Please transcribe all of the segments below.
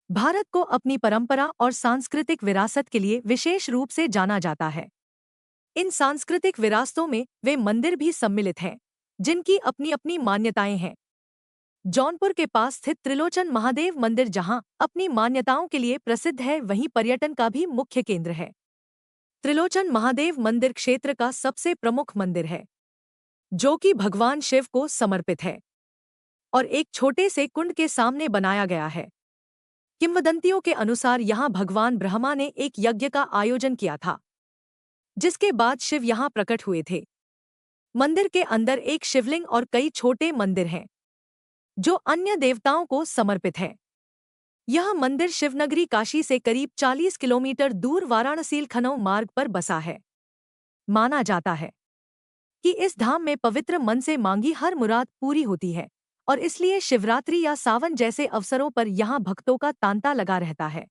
भारत को अपनी परंपरा और सांस्कृतिक विरासत के लिए विशेष रूप से जाना जाता है। इन सांस्कृतिक विरासतों में वे मंदिर भी सम्मिलित हैं, जिनकी अपनी अपनी मान्यताएं हैं। जौनपुर के पास स्थित त्रिलोचन महादेव मंदिर जहां अपनी मान्यताओं के लिए प्रसिद्ध है, वहीं पर्यटन का भी मुख्य केंद्र है। त्रिलोचन महादेव मंदिर क्षेत्र का सबसे प्रमुख मंदिर है, जो कि भगवान शिव को समर्पित है और एक छोटे से कुंड के सामने बनाया गया है। किंवदंतियों के अनुसार यहां भगवान ब्रह्मा ने एक यज्ञ का आयोजन किया था, जिसके बाद शिव यहां प्रकट हुए थे। मंदिर के अंदर एक शिवलिंग और कई छोटे मंदिर हैं, जो अन्य देवताओं को समर्पित है। यह मंदिर शिवनगरी काशी से करीब 40 किलोमीटर दूर वाराणसी लखनऊ मार्ग पर बसा है। माना जाता है कि इस धाम में पवित्र मन से मांगी हर मुराद पूरी होती है और इसलिए शिवरात्रि या सावन जैसे अवसरों पर यहां भक्तों का तांता लगा रहता है।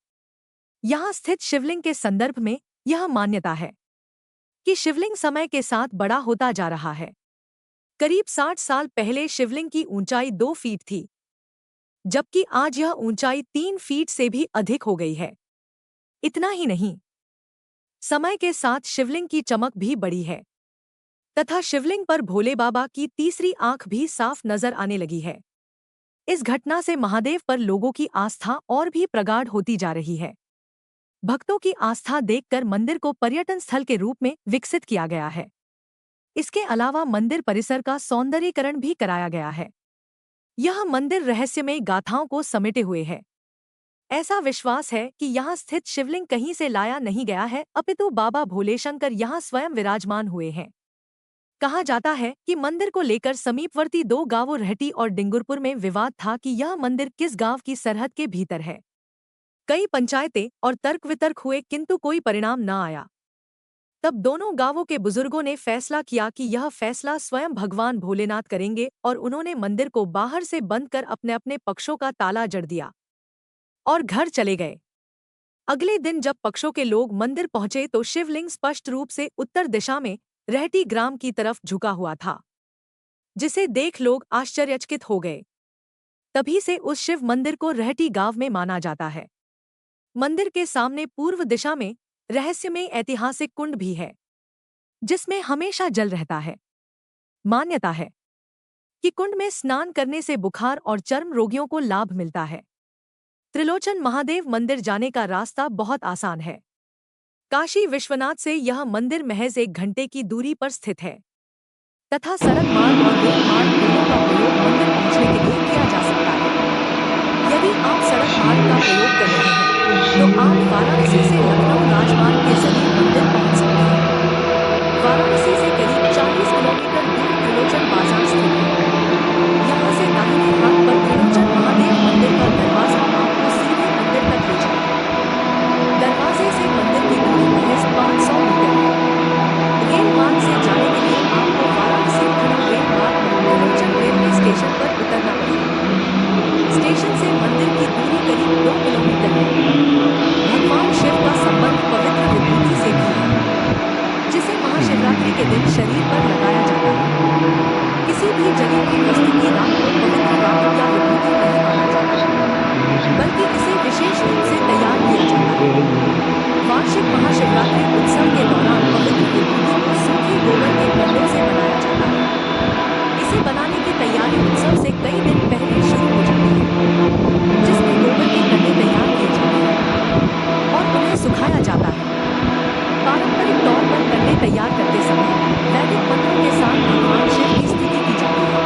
यहां स्थित शिवलिंग के संदर्भ में यह मान्यता है कि शिवलिंग समय के साथ बड़ा होता जा रहा है। करीब 60 साल पहले शिवलिंग की ऊंचाई 2 फीट थी, जबकि आज यह ऊंचाई 3 फीट से भी अधिक हो गई है। इतना ही नहीं, समय के साथ शिवलिंग की चमक भी बढ़ी है तथा शिवलिंग पर भोले बाबा की तीसरी आंख भी साफ नजर आने लगी है। इस घटना से महादेव पर लोगों की आस्था और भी प्रगाढ़ होती जा रही है। भक्तों की आस्था देखकर मंदिर को पर्यटन स्थल के रूप में विकसित किया गया है। इसके अलावा मंदिर परिसर का सौंदर्यीकरण भी कराया गया है। यह मंदिर रहस्यमय गाथाओं को समेटे हुए है। ऐसा विश्वास है कि यहाँ स्थित शिवलिंग कहीं से लाया नहीं गया है, अपितु बाबा भोलेशंकर यहाँ स्वयं विराजमान हुए हैं। कहा जाता है कि मंदिर को लेकर समीपवर्ती 2 गांवों रहटी और डिंगुरपुर में विवाद था कि यह मंदिर किस गांव की सरहद के भीतर है। कई पंचायतें और तर्क वितर्क हुए, किंतु कोई परिणाम न आया। तब दोनों गांवों के बुजुर्गों ने फैसला किया कि यह फैसला स्वयं भगवान भोलेनाथ करेंगे और उन्होंने मंदिर को बाहर से बंद कर अपने अपने पक्षों का ताला जड़ दिया और घर चले गए। अगले दिन जब पक्षों के लोग मंदिर पहुंचे तो शिवलिंग स्पष्ट रूप से उत्तर दिशा में रहटी ग्राम की तरफ झुका हुआ था, जिसे देख लोग आश्चर्यचकित हो गए। तभी से उस शिव मंदिर को रहटी गांव में माना जाता है। मंदिर के सामने पूर्व दिशा में रहस्यमय ऐतिहासिक कुंड भी है, जिसमें हमेशा जल रहता है। मान्यता है कि कुंड में स्नान करने से बुखार और चर्म रोगियों को लाभ मिलता है। त्रिलोचन महादेव मंदिर जाने का रास्ता बहुत आसान है। काशी विश्वनाथ से यह मंदिर महज 1 घंटे की दूरी पर स्थित है तथा सड़क मार्ग और रेल मार्ग दोनों का प्रयोग मंदिर पहुंचने के लिए किया जा सकता है। यदि आप सड़क मार्ग का प्रयोग कर रहे हैं, तो आप वाराणसी से लखनऊ राजमार्ग के जरिए मंदिर पहुंच सकते हैं। वाराणसी से करीब 40 किलोमीटर दूर त्रिलोचन बाजार स्थित है। यहाँ से दाहिने हाथ पर त्रिलोचन महादेव मंदिर का दरवाजा आपको सीधे मंदिर तक ले जाएगा। दरवाजे से मंदिर की दूरी महज 500 मीटर है। रेल मार्ग से जाने के लिए आपको वाराणसी लखनऊ रेल मार्ग पर त्रिलोचन रेलवे स्टेशन पर उतरना पड़ेगा। स्टेशन से मंदिर की दूरी करीब 2 किलोमीटर है। भगवान शिव का संबंध पवित्र विभूति से भी है, जिसे महाशिवरात्रि के दिन शरीर पर लगाया जाता है। किसी भी जली हुई वस्तु की राख को पवित्र राख या विभूति नहीं माना जाता, बल्कि इसे विशेष रूप से तैयार किया जाता है। वार्षिक महाशिवरात्रि उत्सव के दौरान पवित्र विभूति को सूखे गोबर के कंडों से बनाया जाता है। इसे बनाने की तैयारी उत्सव से कई दिन पहले शुरू हो जाती है, जिसमें गोबर के कंडे तैयार किए जाते हैं और उन्हें सुखाया जाता है। पारंपरिक तौर पर कंडे तैयार करते समय वैदिक मंत्रों के साथ भगवान शिव की स्तुति की जाती है।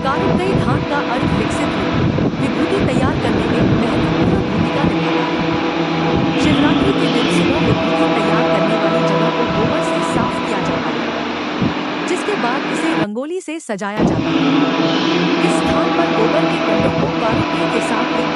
कारुकई धान का अर्थ विकसित हो विभूति तैयार करने में महत्वपूर्ण भूमिका निभाता है। शिवरात्रि के दिन सुबह विभूति तैयार करने वाली जगह को गोबर से साफ किया जाता है, जिसके बाद इसे रंगोली से सजाया जाता है। इस स्थान पर गोबर के कंडों को कारुकई के साथ एक